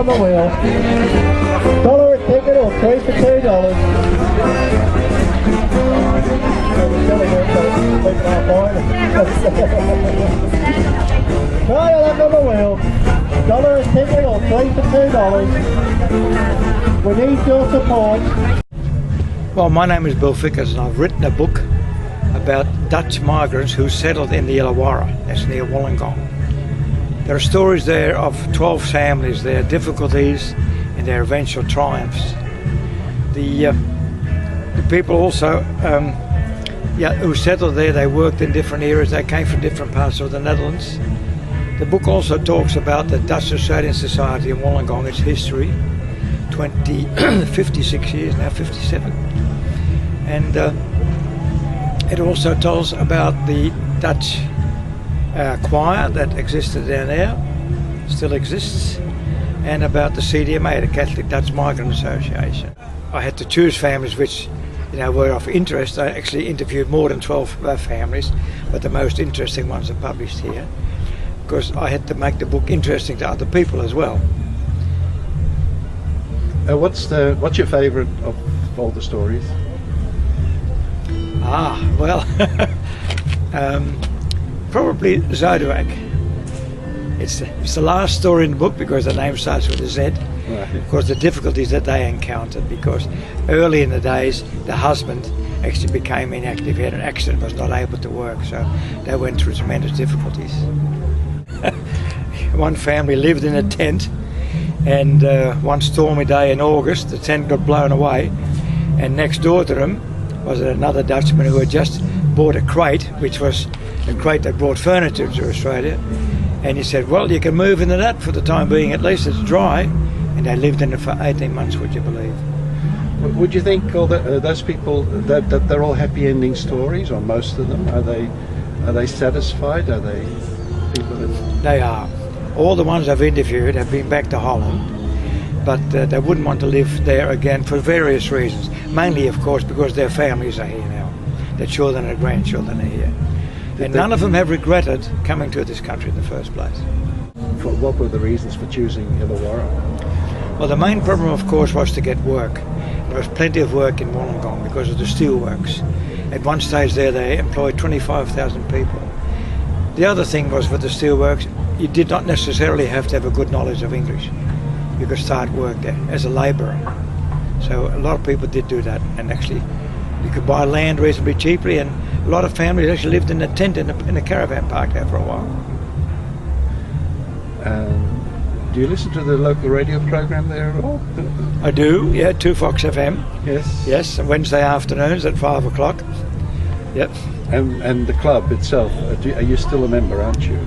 on the wheel. $1 a ticket or 3 for $2. Try your luck on the wheel. $1 a ticket or 3 for $2. We need your support. Well, my name is Bill Vickers and I've written a book about Dutch migrants who settled in the Illawarra, that's near Wollongong. There are stories there of 12 families, their difficulties and their eventual triumphs. The people also who settled there, they worked in different areas, they came from different parts of the Netherlands. The book also talks about the Dutch Australian Society in Wollongong, its history, 56 years now, 57. And it also tells about the Dutch choir that existed down there, still exists, and about the CDMA, the Catholic Dutch Migrant Association. I had to choose families which were of interest. I actually interviewed more than 12 families, but the most interesting ones are published here, because I had to make the book interesting to other people as well. What's your favourite of all the stories? Well, probably Zuiderwijk. It's the last story in the book because the name starts with a Z. Right. Of course, the difficulties that they encountered, because early in the days the husband actually became inactive. He had an accident, was not able to work, so they went through tremendous difficulties. One family lived in a tent, and one stormy day in August the tent got blown away, and next door to them was another Dutchman who had just bought a crate, which was a crate that brought furniture to Australia, and he said, well, you can move into that for the time being, at least it's dry. And they lived in it for 18 months, would you believe? Would you think all those people, that they're all happy ending stories, or most of them? Are they satisfied? Are they people that... They are. All the ones I've interviewed have been back to Holland, but they wouldn't want to live there again for various reasons. Mainly, of course, because their families are here now. Their children and grandchildren are here. And none of them have regretted coming to this country in the first place. What were the reasons for choosing Illawarra? Well, the main problem, of course, was to get work. There was plenty of work in Wollongong because of the steelworks. At one stage there, they employed 25,000 people. The other thing was with the steelworks, you did not necessarily have to have a good knowledge of English. You could start work there as a labourer. So a lot of people did do that, and actually you could buy land reasonably cheaply, and a lot of families actually lived in a tent in a caravan park there for a while. Do you listen to the local radio program there at all? I do, yeah, 2 Fox FM. Yes. Yes, Wednesday afternoons at 5 o'clock. Yep. And the club itself, are you still a member, aren't you?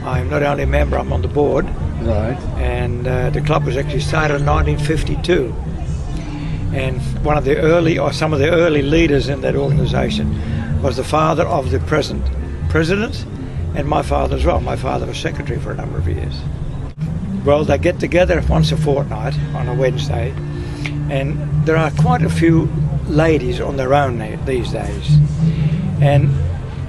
I'm not only a member, I'm on the board. Right. And the club was actually started in 1952. And some of the early leaders in that organisation was the father of the present president, and my father as well. My father was secretary for a number of years. Well, they get together once a fortnight on a Wednesday, and there are quite a few ladies on their own these days, and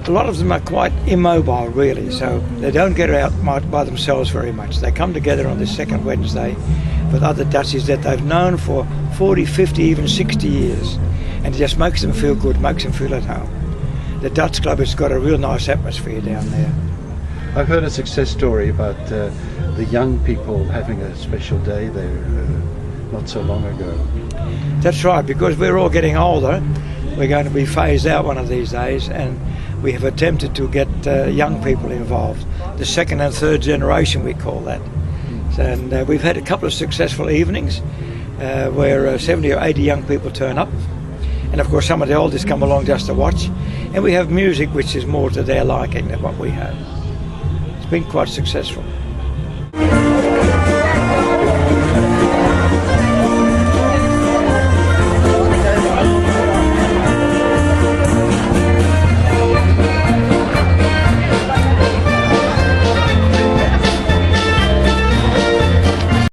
a lot of them are quite immobile really, so they don't get out by themselves very much. They come together on the second Wednesday with other Dutchies that they've known for 40, 50, even 60 years, and it just makes them feel good, makes them feel at home. The Dutch Club has got a real nice atmosphere down there. I've heard a success story about the young people having a special day there not so long ago. That's right, because we're all getting older. We're going to be phased out one of these days, and we have attempted to get young people involved. The second and third generation, we call that. And we've had a couple of successful evenings where 70 or 80 young people turn up. And of course some of the oldest come along just to watch. And we have music which is more to their liking than what we have. It's been quite successful.